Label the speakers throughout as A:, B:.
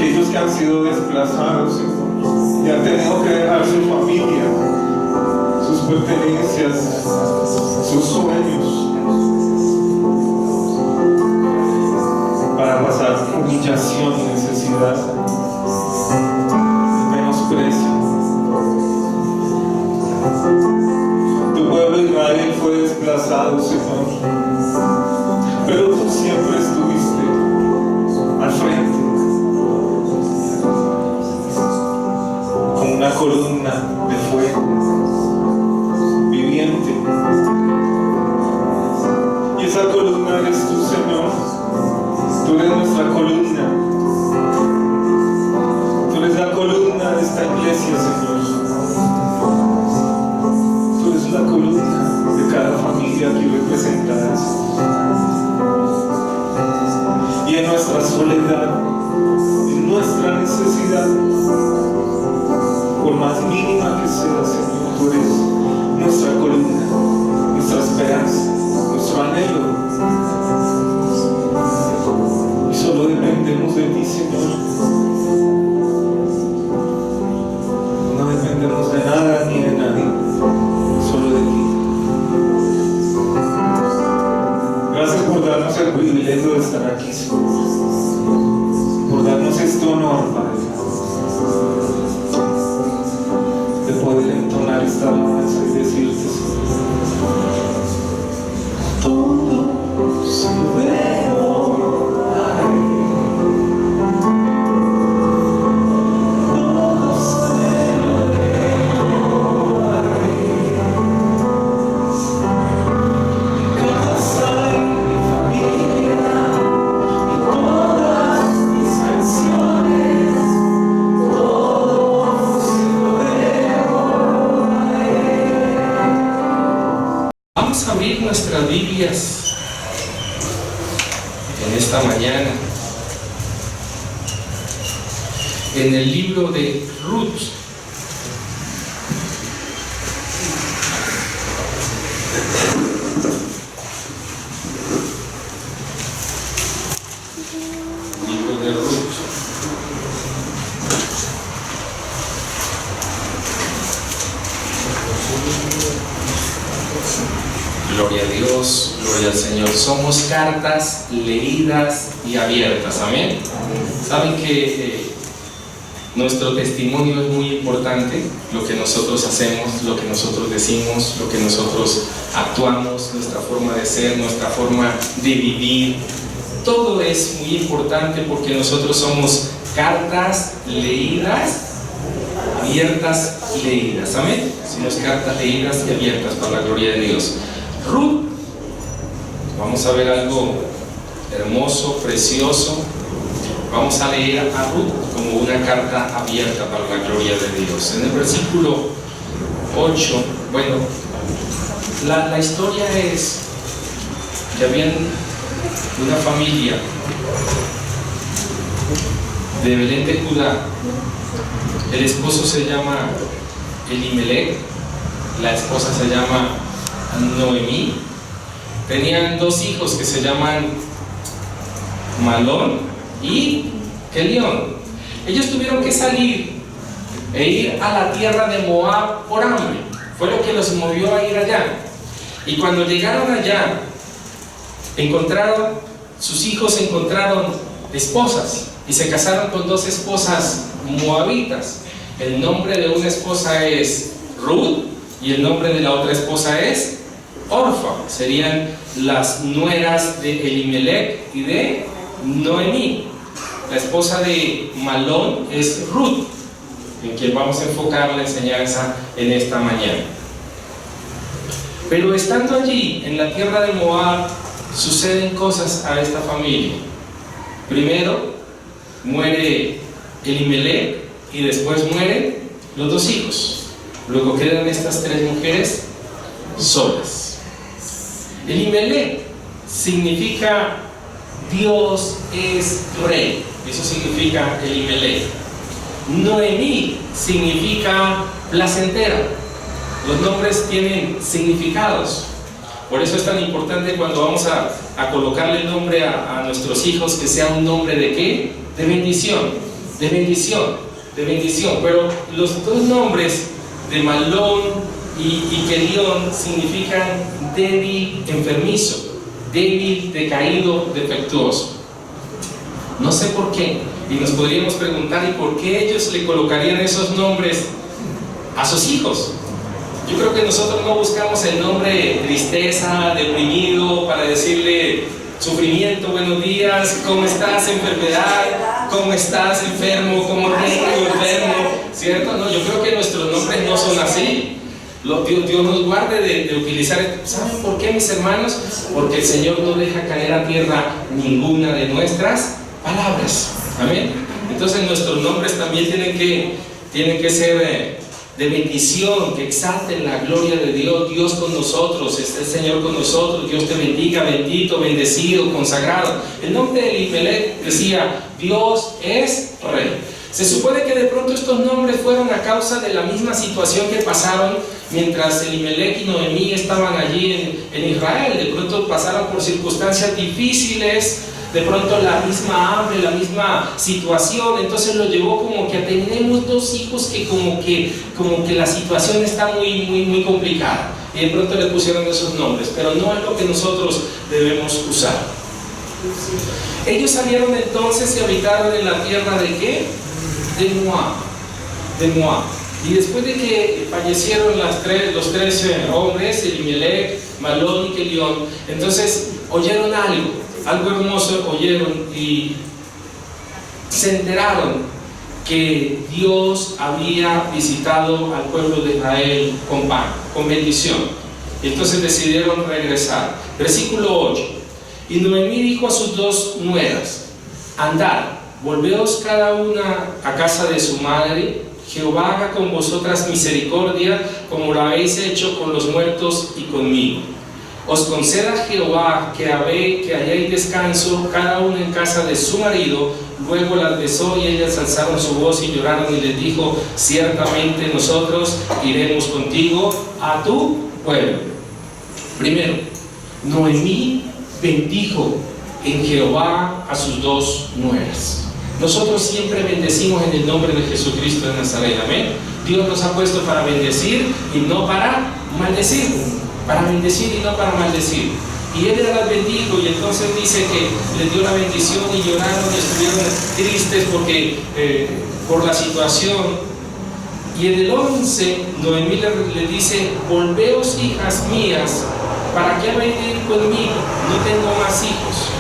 A: aquellos que han sido desplazados, Señor, y han tenido que dejar su familia, sus pertenencias, sus sueños, para pasar humillación y necesidad, menosprecio. Tu pueblo Israel fue desplazado, Señor, pero tú siempre estuviste al frente, con una columna de fuego viviente, y esa columna eres tú, Señor. Tú eres nuestra columna, tú eres la columna de esta iglesia, Señor. Tú eres la columna de cada familia aquí representada, y en nuestra soledad, en nuestra necesidad, por más mínima que sea, Señor, tú eres nuestra columna, nuestra esperanza, nuestro anhelo, y solo dependemos de ti, Señor. No dependemos de nada ni de nadie, solo de ti. Gracias por darnos el privilegio de estar aquí, Señor, por darnos este honor, Padre, de poder entonar esta alabanza y decirte, Señor, todo se veo a Él.
B: Nuestras Biblias en esta mañana en el libro de Ruth. Libro de Ruth. Gloria a Dios, gloria al Señor. Somos cartas leídas y abiertas, amén. Saben que nuestro testimonio es muy importante, lo que nosotros hacemos, lo que nosotros decimos, lo que nosotros actuamos, nuestra forma de ser, nuestra forma de vivir. Todo es muy importante porque nosotros somos cartas leídas, abiertas y leídas, amén. Somos cartas leídas y abiertas para la gloria de Dios. Ruth, vamos a ver algo hermoso, precioso. Vamos a leer a Ruth como una carta abierta para la gloria de Dios. En el versículo 8, bueno, la historia es que había una familia de Belén de Judá. El esposo se llama Elimelech, la esposa se llama Noemí. Tenían dos hijos que se llaman Malón y Kelión. Ellos tuvieron que salir e ir a la tierra de Moab por hambre. Fue lo que los movió a ir allá. Y cuando llegaron allá, sus hijos encontraron esposas y se casaron con dos esposas moabitas. El nombre de una esposa es Ruth y el nombre de la otra esposa es Orfa. Serían las nueras de Elimelech y de Noemí. La esposa de Malón es Ruth, en quien vamos a enfocar la enseñanza en esta mañana. Pero estando allí en la tierra de Moab, suceden cosas a esta familia. Primero muere Elimelech y después mueren los dos hijos. Luego quedan estas tres mujeres solas. Elimelech significa Dios es rey. Eso significa Elimelech. Noemí significa placentera. Los nombres tienen significados. Por eso es tan importante cuando vamos a colocarle el nombre a nuestros hijos, que sea un nombre de ¿qué? De bendición. de bendición, pero los dos nombres de Malón y Kelión significan débil, enfermizo, débil, decaído, defectuoso. No sé por qué, y nos podríamos preguntar, ¿y por qué ellos le colocarían esos nombres a sus hijos? Yo creo que nosotros no buscamos el nombre tristeza, deprimido, para decirle sufrimiento, buenos días, ¿cómo estás? Enfermedad, ¿cómo estás? Enfermo, ¿cómo tengo enfermo? ¿Cierto? No, yo creo que nuestros nombres no son así. Dios nos guarde de utilizar esto. ¿Saben por qué, mis hermanos? Porque el Señor no deja caer a tierra ninguna de nuestras palabras. Amén. Entonces nuestros nombres también tienen que ser de bendición, que exalten la gloria de Dios. Dios con nosotros, está el Señor con nosotros. Dios te bendiga, bendito, bendecido, consagrado. El nombre de Elimelech decía: Dios es Rey. Se supone que de pronto estos nombres fueron a causa de la misma situación que pasaron mientras Elimelech y Noemí estaban allí en Israel. De pronto pasaron por circunstancias difíciles, de pronto la misma hambre, la misma situación. Entonces lo llevó como que tenemos dos hijos que como que la situación está muy complicada, y de pronto le pusieron esos nombres, pero no es lo que nosotros debemos usar. Ellos salieron entonces y habitaron en la tierra ¿de qué? De Moab. Y después de que fallecieron los tres hombres, Elimelech, Malón y Kelión, entonces oyeron algo hermoso oyeron, y se enteraron que Dios había visitado al pueblo de Israel con pan, con bendición. Y entonces decidieron regresar. Versículo 8. Y Noemí dijo a sus dos nueras: andad, volveos cada una a casa de su madre. Jehová haga con vosotras misericordia, como lo habéis hecho con los muertos y conmigo. Os conceda Jehová que halléis descanso, cada uno en casa de su marido. Luego las besó, y ellas alzaron su voz y lloraron, y les dijo: ciertamente nosotros iremos contigo a tu pueblo. Primero, Noemí bendijo en Jehová a sus dos nueras. Nosotros siempre bendecimos en el nombre de Jesucristo de Nazaret. Amén. Dios nos ha puesto para bendecir y no para maldecir. Para bendecir y no para maldecir. Y ella las bendijo, y entonces dice que les dio la bendición y lloraron y estuvieron tristes por la situación. Y en el 11, Noemí le dice: volveos, hijas mías, ¿para qué habéis de ir conmigo? No tengo más hijos.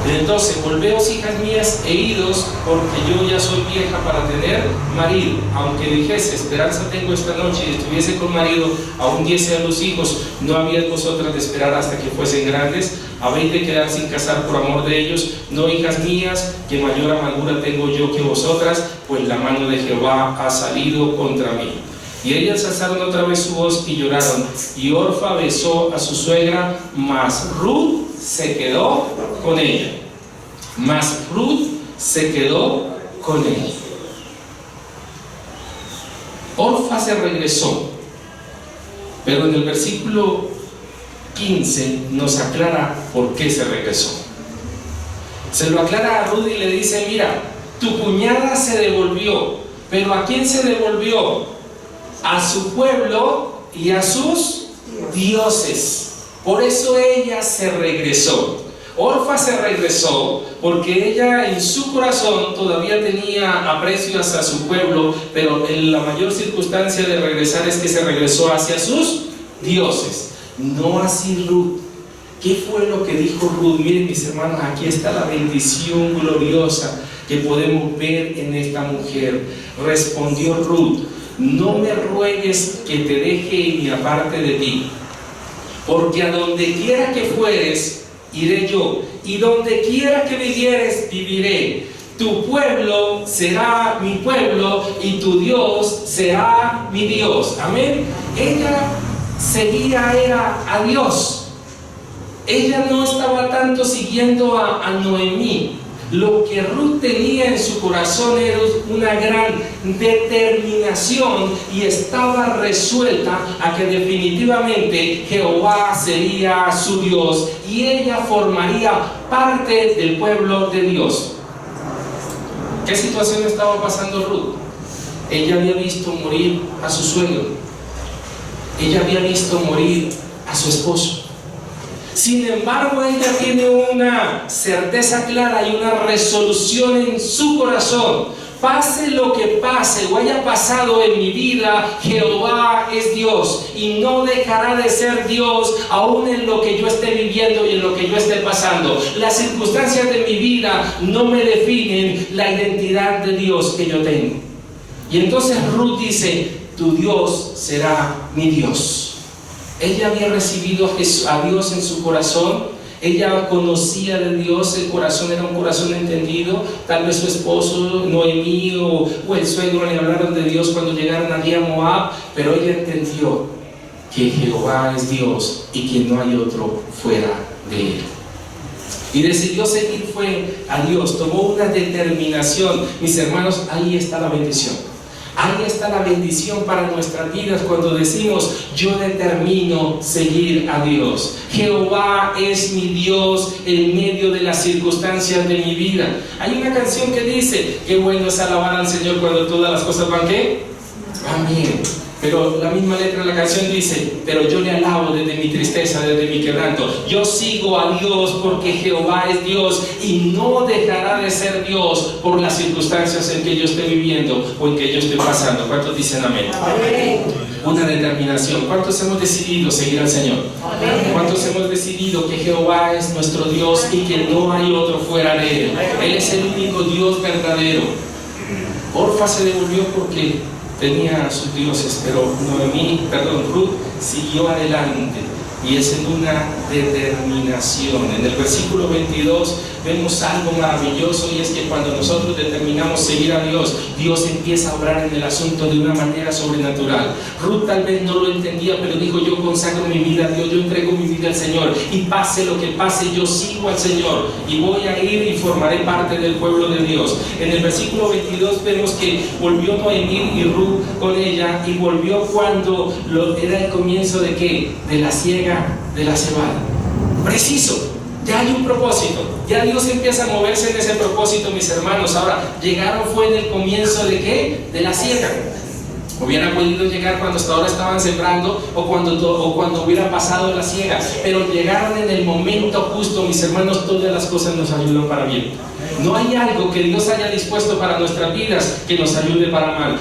B: Entonces, volveos, hijas mías, e idos, porque yo ya soy vieja para tener marido. Aunque dijese: esperanza tengo esta noche, y estuviese con marido, aún diese a los hijos, no habíais vosotras de esperar hasta que fuesen grandes. Habéis de quedar sin casar por amor de ellos. No, hijas mías, que mayor amargura tengo yo que vosotras, pues la mano de Jehová ha salido contra mí. Y ellas alzaron otra vez su voz y lloraron. Y Orfa besó a su suegra, mas Ruth se quedó con ella. Orfa se regresó, pero en el versículo 15 nos aclara por qué se regresó. Se lo aclara a Ruth y le dice: mira, tu cuñada se devolvió, pero ¿a quién se devolvió? A su pueblo y a sus dioses. Por eso ella se regresó. Orfa se regresó porque ella en su corazón todavía tenía aprecio hacia su pueblo, pero en la mayor circunstancia de regresar es que se regresó hacia sus dioses. No así Ruth. ¿Qué fue lo que dijo Ruth? Miren, mis hermanos, aquí está la bendición gloriosa que podemos ver en esta mujer. Respondió Ruth: no me ruegues que te deje y me aparte de ti, porque a donde quiera que fueres, iré yo, y donde quiera que vivieres, viviré. Tu pueblo será mi pueblo, y tu Dios será mi Dios. Amén. Ella seguía a Dios. Ella no estaba tanto siguiendo a Noemí. Lo que Ruth tenía en su corazón era una gran determinación, y estaba resuelta a que definitivamente Jehová sería su Dios y ella formaría parte del pueblo de Dios. ¿Qué situación estaba pasando Ruth? Ella había visto morir a su suegro. Ella había visto morir a su esposo. Sin embargo, ella tiene una certeza clara y una resolución en su corazón. Pase lo que pase o haya pasado en mi vida, Jehová es Dios y no dejará de ser Dios aún en lo que yo esté viviendo y en lo que yo esté pasando. Las circunstancias de mi vida no me definen la identidad de Dios que yo tengo. Y entonces Ruth dice, tu Dios será mi Dios. Ella había recibido a Dios en su corazón. Ella conocía de Dios, el corazón era un corazón entendido. Tal vez su esposo, Noemí o el suegro le hablaron de Dios cuando llegaron allí a Moab, pero ella entendió que Jehová es Dios y que no hay otro fuera de él. Y decidió seguir a Dios, tomó una determinación. Mis hermanos, ahí está la bendición. Ahí está la bendición para nuestras vidas cuando decimos, yo determino seguir a Dios. Jehová es mi Dios en medio de las circunstancias de mi vida. Hay una canción que dice, qué bueno es alabar al Señor cuando todas las cosas van ¿qué? Van bien. Pero la misma letra de la canción dice, pero yo le alabo desde mi tristeza, desde mi quebranto. Yo sigo a Dios porque Jehová es Dios y no dejará de ser Dios por las circunstancias en que yo esté viviendo o en que yo esté pasando. ¿Cuántos dicen amén? Amén. Una determinación. ¿Cuántos hemos decidido seguir al Señor? Amén. ¿Cuántos hemos decidido que Jehová es nuestro Dios y que no hay otro fuera de Él? Él es el único Dios verdadero. Orfa se devolvió porque tenía a sus dioses, pero Ruth siguió adelante y es en una determinación. En el versículo 22 vemos algo maravilloso y es que cuando nosotros determinamos seguir a Dios, Dios empieza a obrar en el asunto de una manera sobrenatural. Ruth tal vez no lo entendía, pero dijo, yo consagro mi vida a Dios, yo entrego mi vida al Señor y pase lo que pase, yo sigo al Señor y voy a ir y formaré parte del pueblo de Dios. En el versículo 22 vemos que volvió Noemí y Ruth con ella y volvió cuando era el comienzo de ¿qué? De la siega de la cebada. Preciso. Ya hay un propósito, ya Dios empieza a moverse en ese propósito, mis hermanos. Ahora, llegaron fue en el comienzo de ¿qué? De la siega. Hubieran podido llegar cuando hasta ahora estaban sembrando o cuando hubiera pasado la siega, pero llegaron en el momento justo, mis hermanos. Todas las cosas nos ayudan para bien. No hay algo que Dios haya dispuesto para nuestras vidas que nos ayude para mal.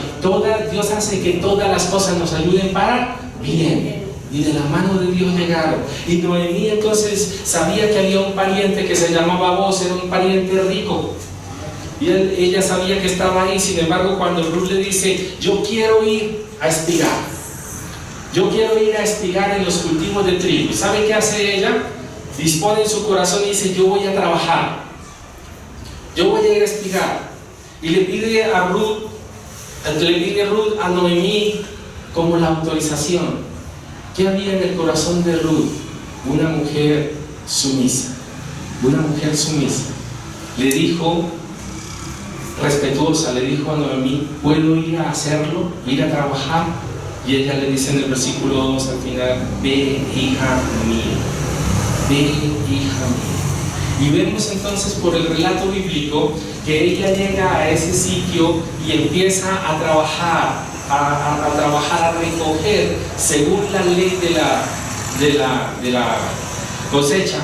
B: Dios hace que todas las cosas nos ayuden para bien. Y de la mano de Dios llegaron. Y Noemí entonces sabía que había un pariente que se llamaba Boaz, era un pariente rico. Y ella sabía que estaba ahí. Sin embargo, cuando Ruth le dice, yo quiero ir a espigar. Yo quiero ir a espigar en los cultivos de trigo. ¿Sabe qué hace ella? Dispone en su corazón y dice, yo voy a trabajar. Yo voy a ir a espigar. Y le pide Ruth a Noemí como la autorización. ¿Qué había en el corazón de Ruth? Una mujer sumisa. Una mujer sumisa. Le dijo, respetuosa, le dijo a Noemí, ¿puedo ir a hacerlo? ¿Ir a trabajar? Y ella le dice en el versículo 2 al final, ve, hija mía. Ve, hija mía. Y vemos entonces por el relato bíblico que ella llega a ese sitio y empieza a trabajar. A recoger según la ley de la cosecha.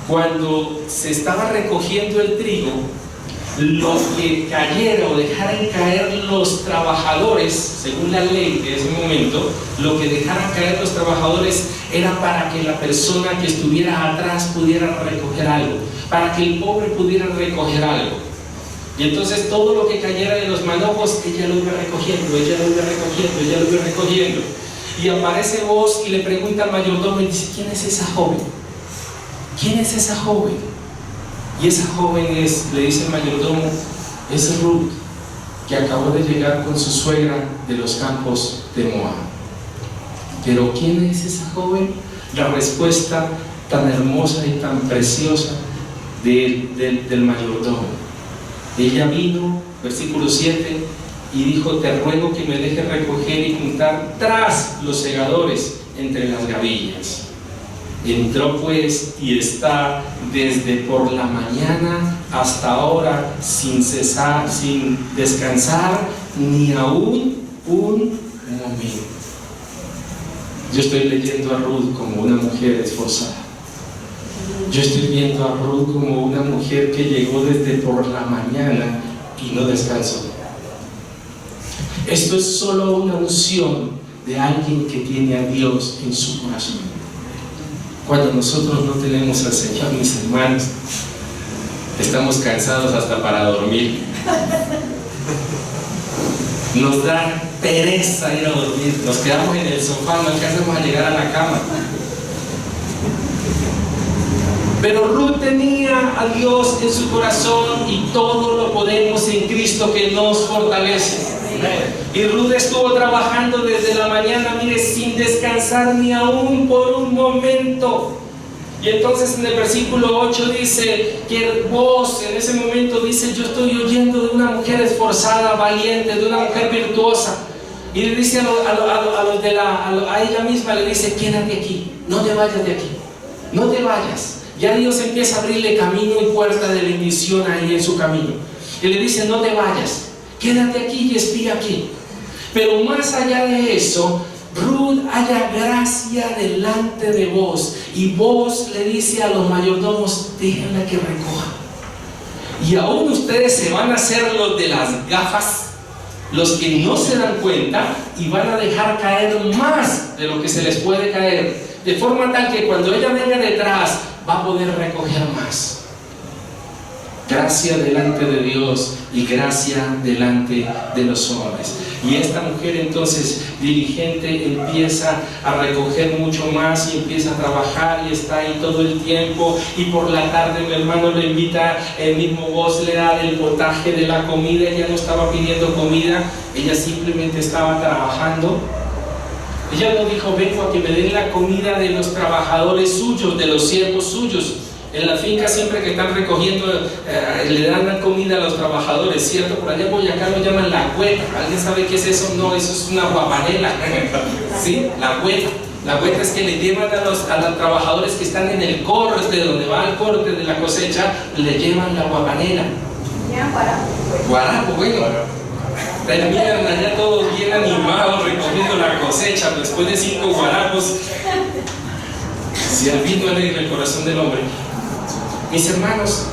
B: Cuando se estaba recogiendo el trigo, lo que cayera o dejaran caer los trabajadores, según la ley de ese momento, lo que dejaran caer los trabajadores era para que la persona que estuviera atrás pudiera recoger algo, para que el pobre pudiera recoger algo. Y entonces todo lo que cayera de los manojos, ella lo iba recogiendo, ella lo iba recogiendo, ella lo iba recogiendo. Y aparece Boaz y le pregunta al mayordomo y dice, ¿quién es esa joven? ¿Quién es esa joven? Y esa joven es, le dice el mayordomo, es Ruth, que acabó de llegar con su suegra de los campos de Moab. Pero ¿quién es esa joven? La respuesta tan hermosa y tan preciosa del mayordomo. Ella vino, versículo 7, y dijo, te ruego que me dejes recoger y juntar tras los segadores entre las gavillas. Entró pues y está desde por la mañana hasta ahora sin cesar, sin descansar ni aún un momento. Yo estoy leyendo a Ruth como una mujer esforzada. Yo estoy viendo a Ruth como una mujer que llegó desde por la mañana y no descansó. Esto es solo una unción de alguien que tiene a Dios en su corazón. Cuando nosotros no tenemos al Señor, mis hermanos, estamos cansados hasta para dormir. Nos da pereza ir a dormir. Nos quedamos en el sofá, no alcanzamos a llegar a la cama. Pero Ruth tenía a Dios en su corazón y todo lo podemos en Cristo que nos fortalece. Y Ruth estuvo trabajando desde la mañana, mire, sin descansar ni aún por un momento. Y entonces en el versículo 8 dice que Boaz en ese momento dice: yo estoy oyendo de una mujer esforzada, valiente, de una mujer virtuosa. Y le dice a ella misma, le dice: quédate aquí, no te vayas de aquí, no te vayas. Ya Dios empieza a abrirle camino y puerta de bendición ahí en su camino. Y le dice: no te vayas, quédate aquí y espía aquí. Pero más allá de eso, Ruth halla gracia delante de Boaz, y Boaz le dice a los mayordomos: déjenla que recoja. Y aún ustedes se van a hacer los de las gafas, los que no se dan cuenta, y van a dejar caer más de lo que se les puede caer, de forma tal que cuando ella venga detrás va a poder recoger más. Gracia delante de Dios y gracia delante de los hombres. Y esta mujer entonces diligente empieza a recoger mucho más y empieza a trabajar y está ahí todo el tiempo. Y por la tarde mi hermano le invita, el mismo Boaz le da el potaje de la comida. Ella no estaba pidiendo comida, ella simplemente estaba trabajando. Ella no dijo: vengo a que me den la comida de los trabajadores suyos, de los siervos suyos. En la finca siempre que están recogiendo le dan la comida a los trabajadores, ¿cierto? Por allá en Boyacá lo llaman la hueta. ¿Alguien sabe qué es eso? No, eso es una guapanela. ¿Sí? La hueta. La hueta es que le llevan a los trabajadores que están en el corte, donde va el corte de la cosecha, le llevan la guapanela. Guarapo, bueno. Terminan allá todos bien animados recogiendo la cosecha después de 5 guarapos. Si el vino alegra el corazón del hombre. Mis hermanos,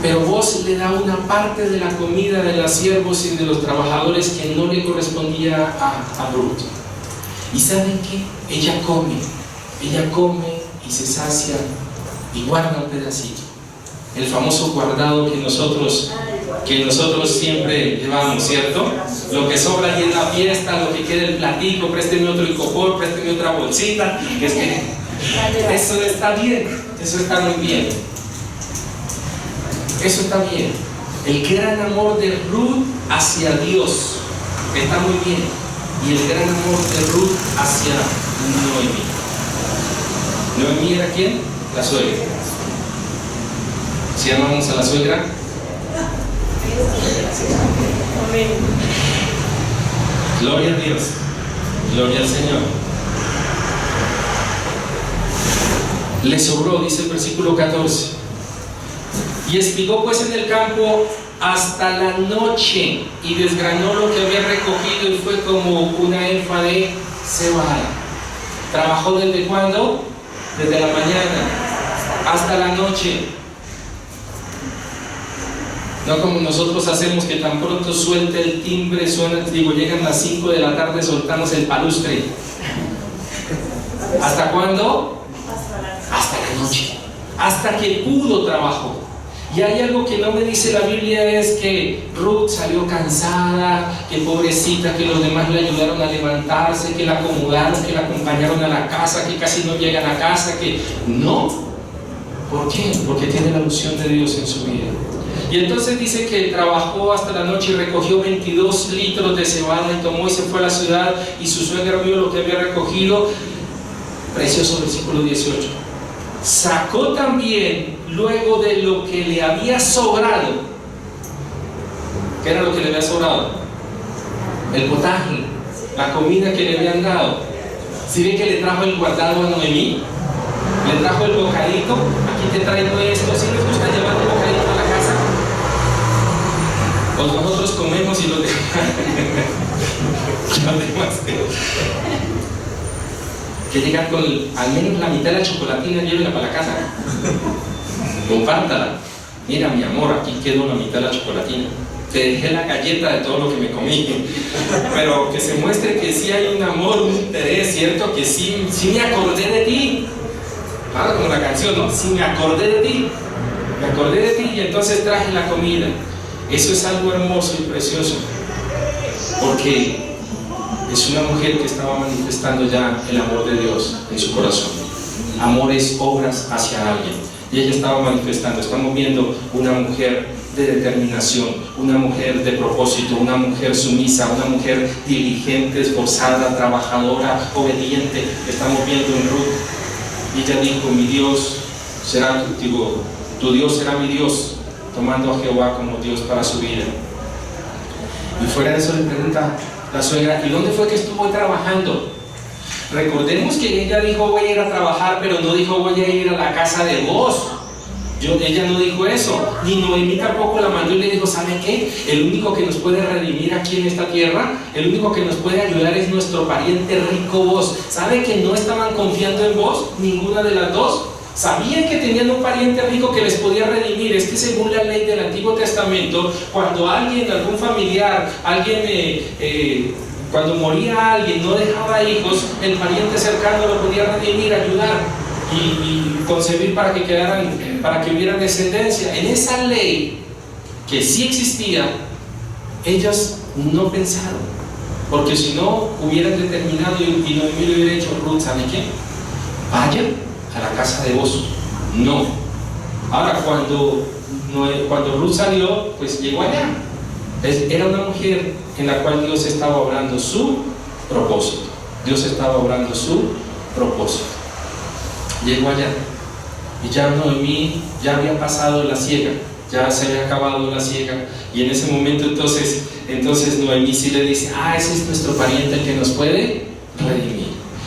B: pero Boaz le da una parte de la comida de los siervos y de los trabajadores que no le correspondía a Ruth. ¿Y saben qué? Ella come y se sacia y guarda un pedacito. El famoso guardado que nosotros siempre llevamos, ¿cierto? Lo que sobra ahí en la fiesta, lo que queda el platico, présteme otro licopor, présteme otra bolsita. Es que eso está bien, eso está muy bien. Eso está bien. El gran amor de Ruth hacia Dios está muy bien. Y el gran amor de Ruth hacia Noemí. ¿Noemí era quién? La suegra. ¿Sí amamos a la suegra? Gloria a Dios. Gloria al Señor. Le sobró, dice el versículo 14. Y espigó pues en el campo hasta la noche y desgranó lo que había recogido y fue como una efa de cebada. ¿Trabajó desde cuándo? Desde la mañana hasta la noche. No como nosotros hacemos, que tan pronto suelte el timbre, llegan las 5 de la tarde, soltamos el palustre. ¿Hasta cuándo? Hasta la noche. Hasta que pudo trabajó. Y hay algo que no me dice la Biblia, es que Ruth salió cansada, que pobrecita, que los demás le ayudaron a levantarse, que la acomodaron, que la acompañaron a la casa, que casi no llegan a casa, que no. ¿Por qué? Porque tiene la unción de Dios en su vida. Y entonces dice que trabajó hasta la noche y recogió 22 litros de cebada y tomó y se fue a la ciudad, y su suegra vio lo que había recogido. Precioso versículo 18. Sacó también luego de lo que le había sobrado. ¿Qué era lo que le había sobrado? El potaje, la comida que le habían dado. ¿Sí ven que le trajo el guardado a Noemí? Le trajo el bocadito, aquí te traigo esto. ¿Sí les gusta llevar un bocadito a la casa? Pues nosotros comemos y los demás que llegan con al menos la mitad de la chocolatina, llévenla para la casa, compártala. Mira mi amor, aquí quedó la mitad de la chocolatina, te dejé la galleta de todo lo que me comí, pero que se muestre que sí hay un amor, un interés, ¿cierto? Que sí me acordé de ti. Claro, como la canción, ¿no? Sí me acordé de ti, y entonces traje la comida. Eso es algo hermoso y precioso, porque es una mujer que estaba manifestando ya el amor de Dios en su corazón. Amor es obras hacia alguien, y ella estaba manifestando. Estamos viendo una mujer de determinación, una mujer de propósito, una mujer sumisa, una mujer diligente, esforzada, trabajadora, obediente. Estamos viendo en Ruth, y ella dijo: mi Dios será tu Dios será mi Dios, tomando a Jehová como Dios para su vida. Y fuera de eso le pregunta la suegra: ¿y dónde fue que estuvo trabajando? Recordemos que ella dijo: voy a ir a trabajar, pero no dijo: voy a ir a la casa de vos. Ella no dijo eso, ni Noemí tampoco la mandó y le dijo: ¿sabe qué? El único que nos puede redimir aquí en esta tierra, el único que nos puede ayudar es nuestro pariente rico vos. ¿Sabe que no estaban confiando en vos, ninguna de las dos? Sabían que tenían un pariente rico que les podía redimir. Es que según la ley del Antiguo Testamento, cuando algún familiar, cuando moría alguien, no dejaba hijos, el pariente cercano lo podía redimir, ayudar y concebir para que hubiera descendencia. En esa ley que sí existía, ellas no pensaron, porque si no hubieran determinado y Noemí le hubiera dicho: Ruth, ¿sabe qué? Vaya a la casa de vos. No. Ahora cuando Ruth salió, pues llegó allá. Era una mujer en la cual Dios estaba obrando su propósito. Llegó allá, y ya Noemí ya había pasado la siega, ya se había acabado la siega, y en ese momento entonces Noemí sí le dice: ese es nuestro pariente el que nos puede redimir.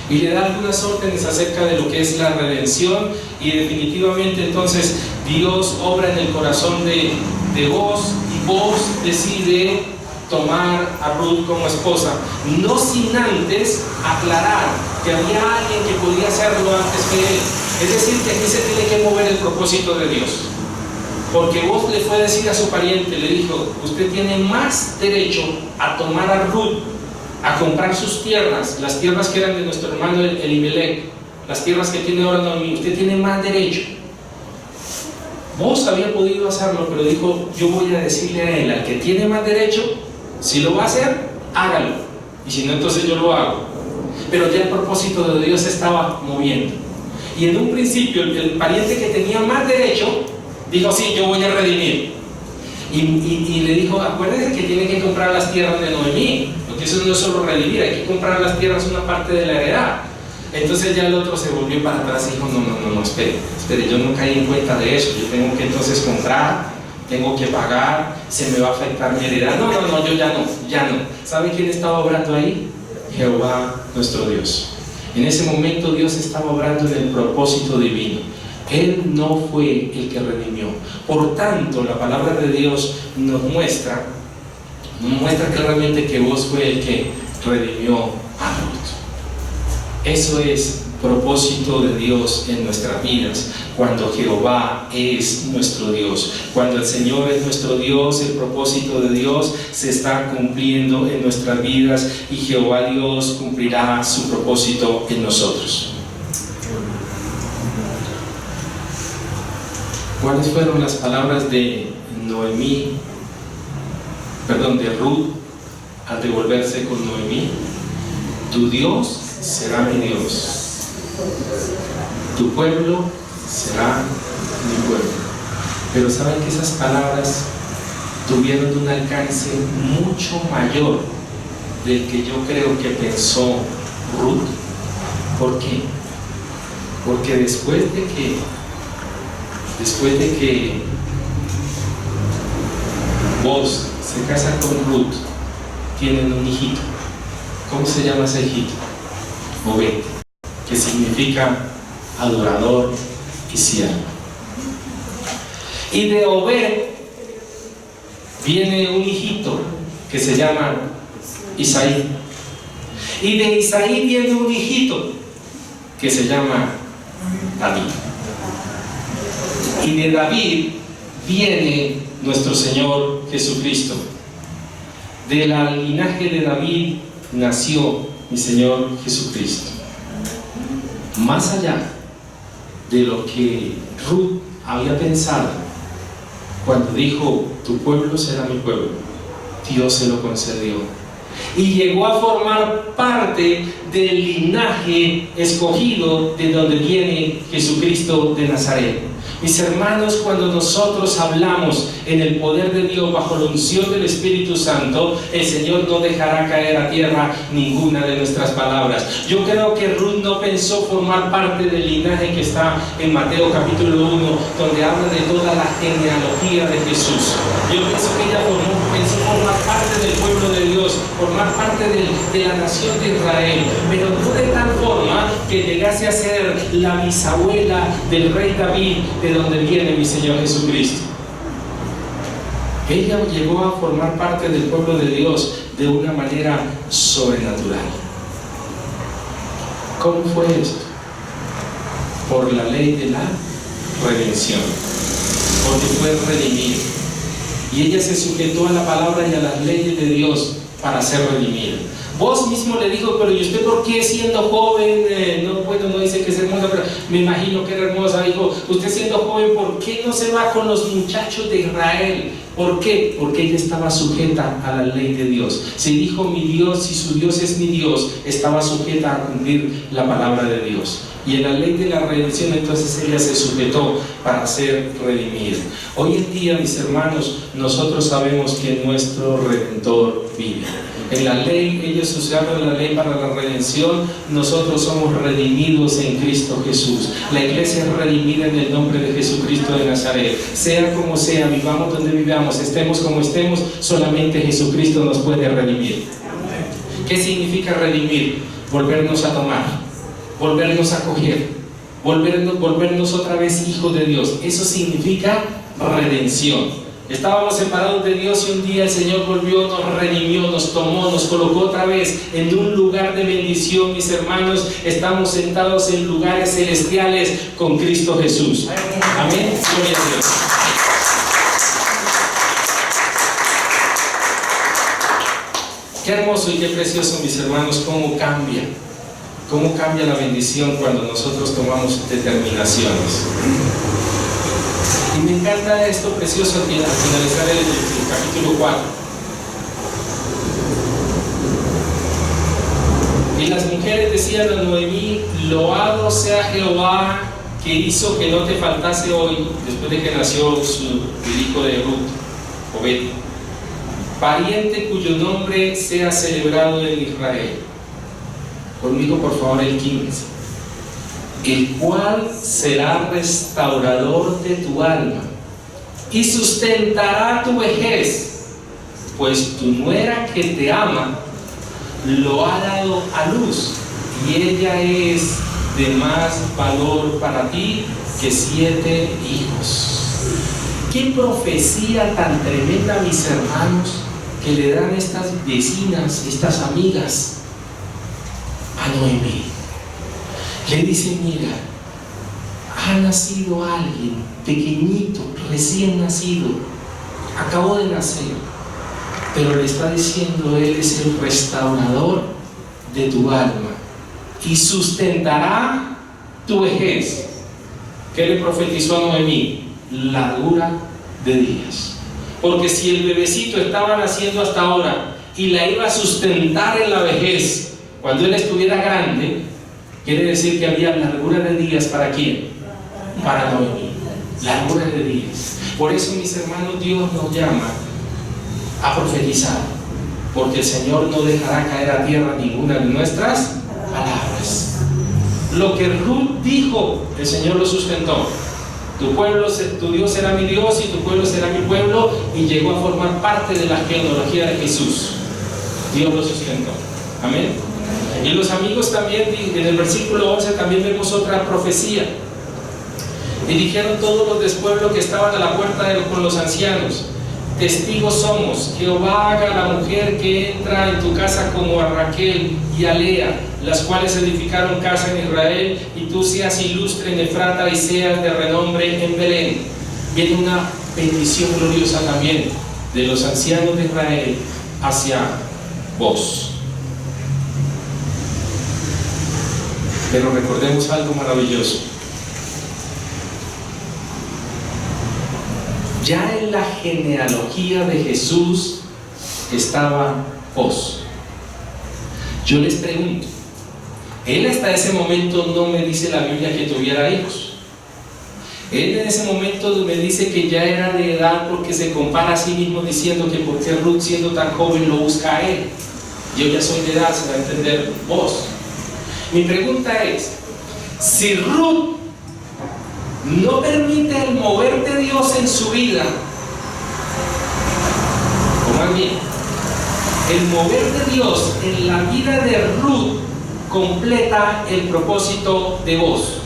B: Y le da algunas órdenes acerca de lo que es la redención, y definitivamente entonces Dios obra en el corazón de vos, y vos decide tomar a Ruth como esposa, no sin antes aclarar que había alguien que podía hacerlo antes que él. Es decir, que aquí se tiene que mover el propósito de Dios, porque vos le fue a decir a su pariente, le dijo: usted tiene más derecho a tomar a Ruth, a comprar sus tierras, las tierras que eran de nuestro hermano Elimelech, las tierras que tiene ahora Noemí. Usted tiene más derecho. Vos había podido hacerlo, pero dijo: yo voy a decirle a él, al que tiene más derecho, si lo va a hacer, hágalo, y si no, entonces yo lo hago. Pero ya el propósito de Dios se estaba moviendo, y en un principio el pariente que tenía más derecho dijo: sí, yo voy a redimir, y le dijo: acuérdense que tiene que comprar las tierras de Noemí, porque eso no es solo redimir, hay que comprar las tierras, una parte de la heredad. Entonces ya el otro se volvió para atrás y dijo: no, espere, yo no caí en cuenta de eso, yo tengo que entonces comprar, tengo que pagar, se me va a afectar mi heredad. No, yo ya no. ¿Sabe quién estaba obrando ahí? Jehová nuestro Dios. En ese momento Dios estaba obrando en el propósito divino. Él no fue el que redimió. Por tanto, la palabra de Dios nos muestra claramente que vos fue el que redimió a Ruth. Eso es propósito de Dios en nuestras vidas. Cuando Jehová es nuestro Dios, cuando el Señor es nuestro Dios, el propósito de Dios se está cumpliendo en nuestras vidas, y Jehová Dios cumplirá su propósito en nosotros. ¿Cuáles fueron las palabras de Ruth al devolverse con Noemí? Tu Dios será mi Dios, tu pueblo será mi pueblo. Pero saben que esas palabras tuvieron un alcance mucho mayor del que yo creo que pensó Ruth. ¿Por qué? Porque después de que Boaz se casa con Ruth, tienen un hijito. ¿Cómo se llama ese hijito? Obed, que significa adorador y siervo. Y de Obed viene un hijito que se llama Isaí. Y de Isaí viene un hijito que se llama David. Y de David viene nuestro Señor Jesucristo. Del linaje de David nació mi Señor Jesucristo. Más allá de lo que Ruth había pensado cuando dijo, tu pueblo será mi pueblo, Dios se lo concedió. Y llegó a formar parte del linaje escogido de donde viene Jesucristo de Nazaret. Mis hermanos, cuando nosotros hablamos en el poder de Dios bajo la unción del Espíritu Santo, el Señor no dejará caer a tierra ninguna de nuestras palabras. Yo creo que Ruth no pensó formar parte del linaje que está en Mateo capítulo 1, donde habla de toda la genealogía de Jesús. Yo pienso que ella pensó formar parte del pueblo de Dios, formar parte de la nación de Israel, pero no de tal forma que llegase a ser la bisabuela del rey David, de donde viene mi Señor Jesucristo. Ella llegó a formar parte del pueblo de Dios de una manera sobrenatural. ¿Cómo fue esto? Por la ley de la redención, porque fue redimida. Y ella se sujetó a la palabra y a las leyes de Dios para ser redimida. Vos mismo le dijo, pero ¿y usted por qué siendo joven? No dice que es hermosa, pero me imagino que era hermosa. Dijo, usted siendo joven, ¿por qué no se va con los muchachos de Israel? ¿Por qué? Porque ella estaba sujeta a la ley de Dios. Si dijo mi Dios, si su Dios es mi Dios, estaba sujeta a cumplir la palabra de Dios. Y en la ley de la redención entonces ella se sujetó para ser redimida. Hoy en día, mis hermanos, nosotros sabemos que nuestro Redentor vive. En la ley, ellos usaron la ley para la redención. Nosotros somos redimidos en Cristo Jesús. La iglesia es redimida en el nombre de Jesucristo de Nazaret. Sea como sea, vivamos donde vivamos, estemos como estemos, solamente Jesucristo nos puede redimir. ¿Qué significa redimir? Volvernos a tomar, volvernos a coger, volvernos otra vez hijos de Dios. Eso significa redención. Estábamos separados de Dios y un día el Señor volvió, nos redimió, nos tomó, nos colocó otra vez en un lugar de bendición. Mis hermanos, estamos sentados en lugares celestiales con Cristo Jesús. Amén. Gloria a Dios. Qué hermoso y qué precioso, mis hermanos, cómo cambia la bendición cuando nosotros tomamos determinaciones. Y me encanta esto precioso al finalizar el capítulo 4. Y las mujeres decían a Noemí, loado sea Jehová que hizo que no te faltase hoy, después de que nació el hijo de Ruth, Obed, pariente cuyo nombre sea celebrado en Israel. Conmigo por favor el 15. El cual será restaurador de tu alma y sustentará tu vejez, pues tu nuera que te ama lo ha dado a luz y ella es de más valor para ti que 7 hijos. Qué profecía tan tremenda, mis hermanos, que le dan estas vecinas, estas amigas a Noemí. Le dice, mira, ha nacido alguien pequeñito, recién nacido, acabó de nacer, pero le está diciendo, él es el restaurador de tu alma y sustentará tu vejez. ¿Qué le profetizó a Noemí? Largura de días. Porque si el bebecito estaba naciendo hasta ahora y la iba a sustentar en la vejez, cuando él estuviera grande, quiere decir que había largura de días. ¿Para quién? Para Noemí. Largura de días. Por eso, mis hermanos, Dios nos llama a profetizar, porque el Señor no dejará caer a tierra ninguna de nuestras palabras. Lo que Ruth dijo, el Señor lo sustentó. Tu Dios será mi Dios y tu pueblo será mi pueblo, y llegó a formar parte de la genealogía de Jesús. Dios lo sustentó. Amén. Y los amigos también, en el versículo 11 también vemos otra profecía. Y dijeron todos los del pueblo que estaban a la puerta con los ancianos: testigos somos, Jehová haga a la mujer que entra en tu casa como a Raquel y a Lea, las cuales edificaron casa en Israel, y tú seas ilustre en Efrata y seas de renombre en Belén. Viene una bendición gloriosa también de los ancianos de Israel hacia vos. Pero recordemos algo maravilloso. Ya en la genealogía de Jesús estaba vos. Yo les pregunto, él hasta ese momento no me dice la Biblia que tuviera hijos. Él en ese momento me dice que ya era de edad, porque se compara a sí mismo diciendo que porque Ruth, siendo tan joven, lo busca a él. Yo ya soy de edad, se va a entender vos. Mi pregunta es, si Ruth no permite el mover de Dios en su vida, oigan bien, el mover de Dios en la vida de Ruth completa el propósito de vos.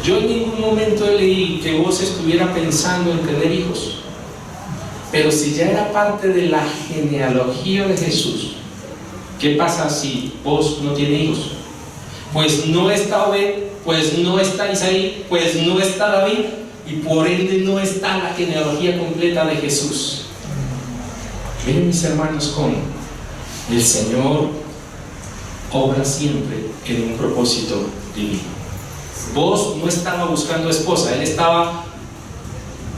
B: Yo en ningún momento leí que vos estuviera pensando en tener hijos, pero si ya era parte de la genealogía de Jesús, ¿qué pasa si vos no tienes hijos? Pues no está Obed, pues no está Isaí, pues no está David, y por ende no está la genealogía completa de Jesús. Miren, mis hermanos, cómo el Señor obra siempre en un propósito divino. Vos no estaba buscando esposa, él estaba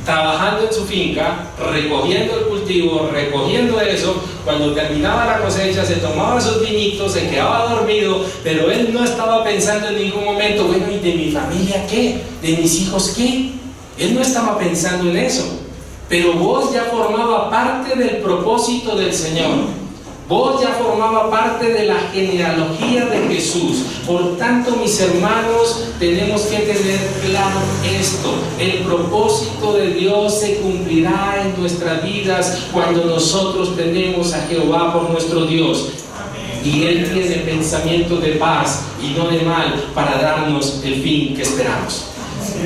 B: trabajando en su finca, recogiendo el cultivo, recogiendo eso. Cuando terminaba la cosecha, se tomaba sus vinitos, se quedaba dormido, pero él no estaba pensando en ningún momento, bueno, ¿y de mi familia qué? ¿De mis hijos qué? Él no estaba pensando en eso. Pero vos ya formaba parte del propósito del Señor. Vos ya formaba parte de la genealogía de Jesús. Por tanto, mis hermanos, tenemos que tener claro esto: el propósito de Dios se cumplirá en nuestras vidas cuando nosotros tenemos a Jehová por nuestro Dios. Y Él tiene pensamientos de paz y no de mal, para darnos el fin que esperamos.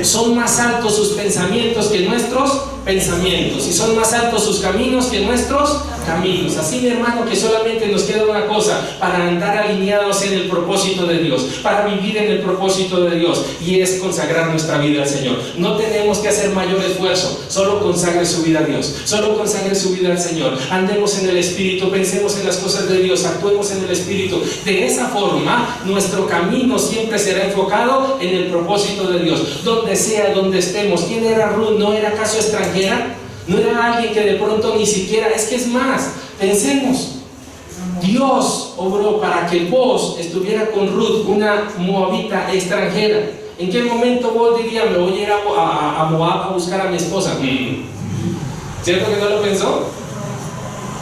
B: Son más altos sus pensamientos que nuestros pensamientos, y son más altos sus caminos que nuestros caminos. Así, mi hermano, que solamente nos queda una cosa para andar alineados en el propósito de Dios, para vivir en el propósito de Dios, y es consagrar nuestra vida al Señor. No tenemos que hacer mayor esfuerzo, solo consagre su vida a Dios, solo consagre su vida al Señor. Andemos en el Espíritu, pensemos en las cosas de Dios, actuemos en el Espíritu. De esa forma, nuestro camino siempre será enfocado en el propósito de Dios, donde sea, donde estemos. ¿Quién era Ruth? ¿No era acaso extranjera? No era alguien que de pronto ni siquiera, es que es más, pensemos, Dios obró para que vos estuviera con Ruth, una moabita extranjera. ¿En qué momento vos dirías, me voy a ir a Moab a buscar a mi esposa? ¿Cierto que no lo pensó?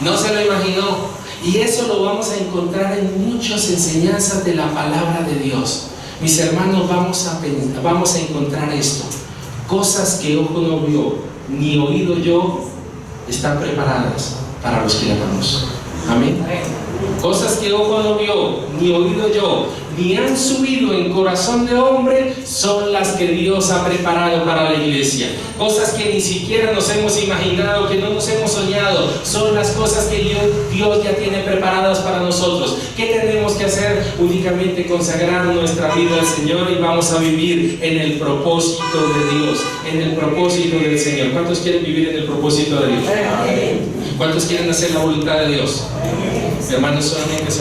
B: No se lo imaginó. Y eso lo vamos a encontrar en muchas enseñanzas de la palabra de Dios. Mis hermanos, vamos a encontrar esto: cosas que ojo no vio ni oído yo, están preparadas para los que le amamos. Amén. Cosas que ojo no vio, ni oído yo, ni han subido en corazón de hombre, son las que Dios ha preparado para la iglesia. Cosas que ni siquiera nos hemos imaginado, que no nos hemos soñado, son las cosas que Dios ya tiene preparadas para nosotros. ¿Qué tenemos que hacer? Únicamente consagrar nuestra vida al Señor, y vamos a vivir en el propósito de Dios, en el propósito del Señor. ¿Cuántos quieren vivir en el propósito de Dios? ¿Cuántos quieren hacer la voluntad de Dios? Hermanos, solamente